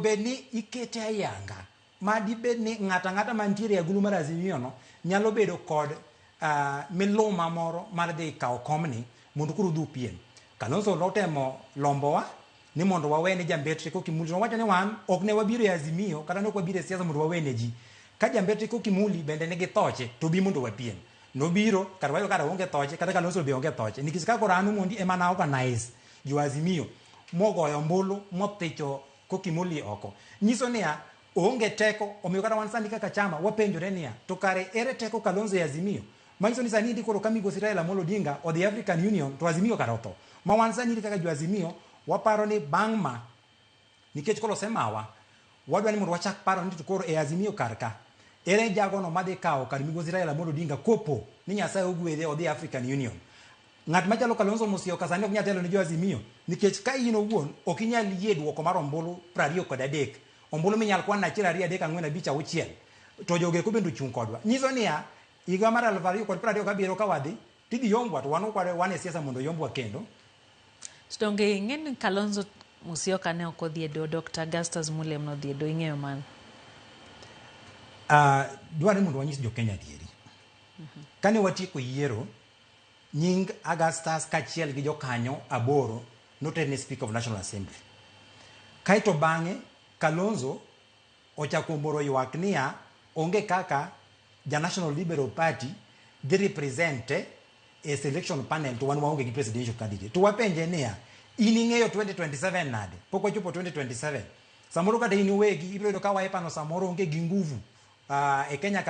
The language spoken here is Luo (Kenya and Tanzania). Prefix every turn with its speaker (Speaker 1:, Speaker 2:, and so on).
Speaker 1: bedni ikete ayanga madi bedni ngata mantiere e agulu mar Azimio no nyalo bedo kod miluma moro mar dhi kawo komni mondo koro dhu piem. Kalonzo notemo lombowa ni mondo wawene Jambetre Kokimuli. Nowacho ni wan ok ne wabiro e Azimio kata nok wabiro e siasa mondo wawene ji. Ka Jambetre Kokimuli bende nigi thoche to bi mondo wapiem. Nobiro kata wayo kata onge thoche kata Kalonzo be onge thoche nikech ka korano mondi ema na organize jo Azimio mogoyo ombulu mothicho Kokimuli oko. Nyiso niya onge teko omiyo kata wan sani kaka chama wapenjore niya to kare ere teko Kalonzo e Azimio. Manyiso ni sani ndiko ka Migosi Raila Amolo Odinga o the African Union to Azimio karoto. Ma wan sani kaka jo Azimio waparo ni bangma nikech kolo semawa wadwa ni mondo wachak paro ni to koro e Azimio karka ere jago no madhi kawo kar Migosi Raila Amolo Odinga kopo ni Nyasaye ogwedhe o the African Union. Ng'at machalo Kalonzo Musyoka sani ok nyal telo ni jo Azimio nikech ka in owuon ok inyal yie duoko mar ombulu 23 ombulu minyal kwan na 2 3 4 5 6 to joge ko bendo chung kodwa. Nyiso niya higa mar 2027 ka wadhi tidhi yombwa to wan e siasa mondo yombwa kendo.
Speaker 2: Stonge ng'en Kalonzo Musyoka ne ok odhi e do Dr. Augustus Mulem no dhi e do ing'eyo man.
Speaker 1: Dware mondo wanyis jo Kenya dieri. Kane watieko yiero nying Augustus kachiel gi jokanyo aboro noter ne Speaker of National Assembly. Kaito bang'e Kalonzo ochako moro ywak niya onge kaka ja National Liberal Party dhi represente a selection panel to wan waonge gi presidential candidate. To wapenje niya in ing'eyo 2027 nade pok wachopo 2027 samoro kata in wegi ibiro ka waepano samoro onge gi nguvu e Kenya